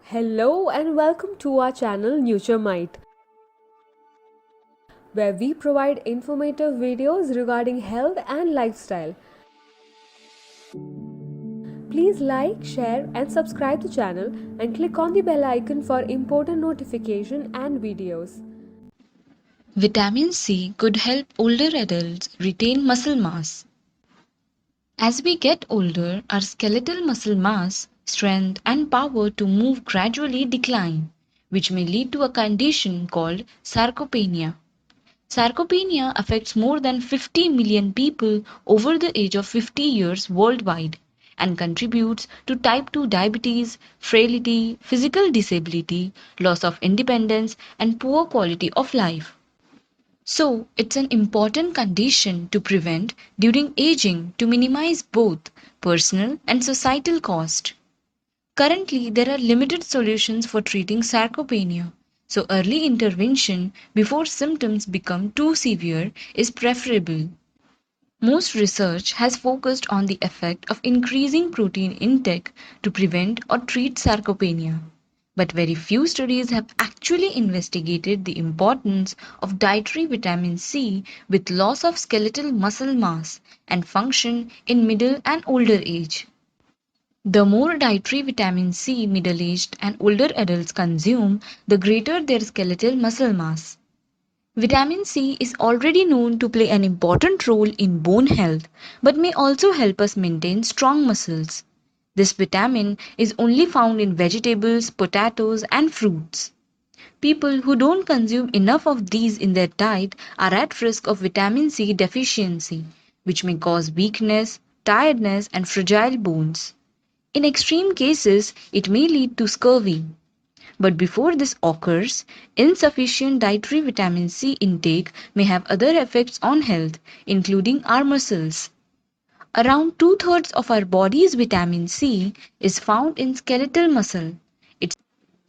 Hello and welcome to our channel NutureMite, where we provide informative videos regarding health and lifestyle. Please like, share and subscribe the channel and click on the bell icon for important notification and videos. Vitamin C could help older adults retain muscle mass. As we get older, our skeletal muscle mass, strength, and power to move gradually decline, which may lead to a condition called sarcopenia. Sarcopenia affects more than 50 million people over the age of 50 years worldwide and contributes to type 2 diabetes, frailty, physical disability, loss of independence, and poor quality of life. So, it's an important condition to prevent during aging to minimize both personal and societal cost. Currently, there are limited solutions for treating sarcopenia, so early intervention before symptoms become too severe is preferable. Most research has focused on the effect of increasing protein intake to prevent or treat sarcopenia. But very few studies have actually investigated the importance of dietary vitamin C with loss of skeletal muscle mass and function in middle and older age. The more dietary vitamin C middle aged and older adults consume, the greater their skeletal muscle mass. Vitamin C is already known to play an important role in bone health but may also help us maintain strong muscles. This vitamin is only found in vegetables, potatoes, and fruits. People who don't consume enough of these in their diet are at risk of vitamin C deficiency, which may cause weakness, tiredness, and fragile bones. In extreme cases, it may lead to scurvy. But before this occurs, insufficient dietary vitamin C intake may have other effects on health, including our muscles. Around two-thirds of our body's vitamin C is found in skeletal muscle.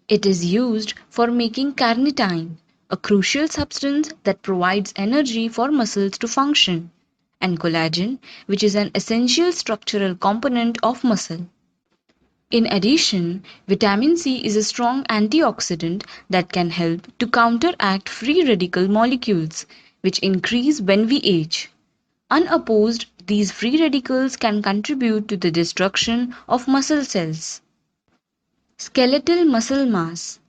It is used for making carnitine, a crucial substance that provides energy for muscles to function, and collagen, which is an essential structural component of muscle. In addition, vitamin C is a strong antioxidant that can help to counteract free radical molecules, which increase when we age. Unopposed, these free radicals can contribute to the destruction of muscle cells. Skeletal muscle mass.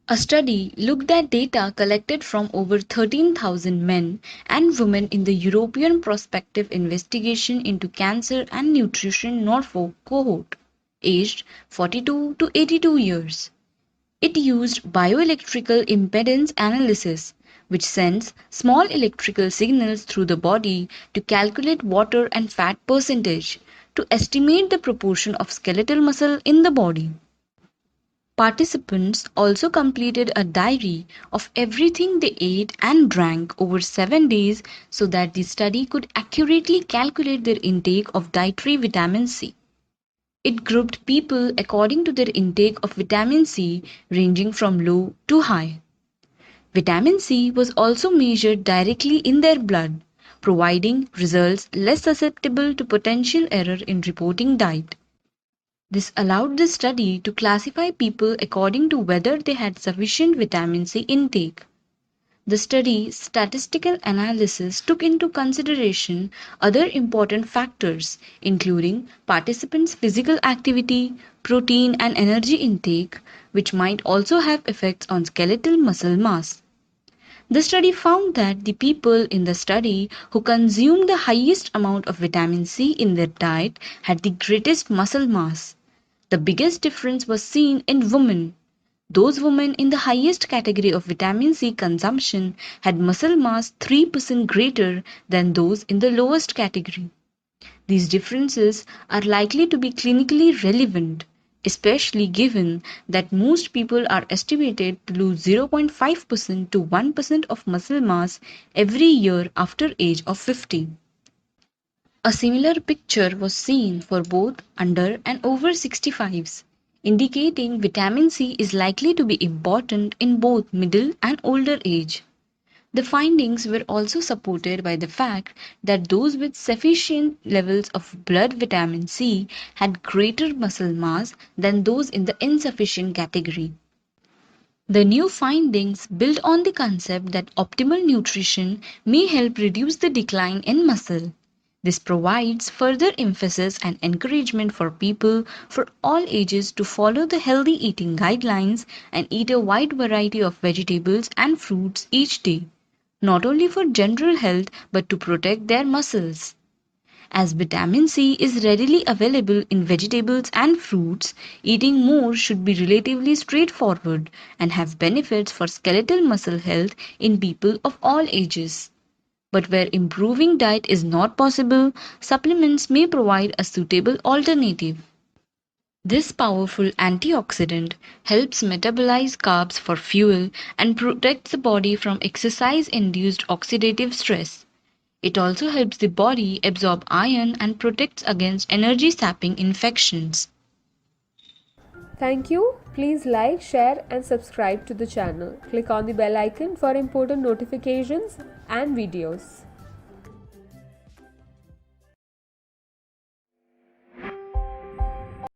A study looked at data collected from over 13,000 men and women in the European Prospective Investigation into Cancer and Nutrition Norfolk cohort, aged 42 to 82 years. It used bioelectrical impedance analysis, which sends small electrical signals through the body to calculate water and fat percentage to estimate the proportion of skeletal muscle in the body. Participants also completed a diary of everything they ate and drank over 7 days so that the study could accurately calculate their intake of dietary vitamin C. It grouped people according to their intake of vitamin C ranging from low to high. Vitamin C was also measured directly in their blood, providing results less susceptible to potential error in reporting diet. This allowed the study to classify people according to whether they had sufficient vitamin C intake. The study's statistical analysis took into consideration other important factors, including participants' physical activity, protein and energy intake, which might also have effects on skeletal muscle mass. The study found that the people in the study who consumed the highest amount of vitamin C in their diet had the greatest muscle mass. The biggest difference was seen in women. Those women in the highest category of vitamin C consumption had muscle mass 3% greater than those in the lowest category. These differences are likely to be clinically relevant, especially given that most people are estimated to lose 0.5% to 1% of muscle mass every year after age of 50. A similar picture was seen for both under and over 65s, indicating vitamin C is likely to be important in both middle and older age. The findings were also supported by the fact that those with sufficient levels of blood vitamin C had greater muscle mass than those in the insufficient category. The new findings build on the concept that optimal nutrition may help reduce the decline in muscle. This provides further emphasis and encouragement for people for all ages to follow the healthy eating guidelines and eat a wide variety of vegetables and fruits each day, not only for general health but to protect their muscles. As vitamin C is readily available in vegetables and fruits, eating more should be relatively straightforward and have benefits for skeletal muscle health in people of all ages. But where improving diet is not possible, supplements may provide a suitable alternative. This powerful antioxidant helps metabolize carbs for fuel and protects the body from exercise induced oxidative stress. It also helps the body absorb iron and protects against energy sapping infections. Thank you. Please like, share, and subscribe to the channel. Click on the bell icon for important notifications and videos.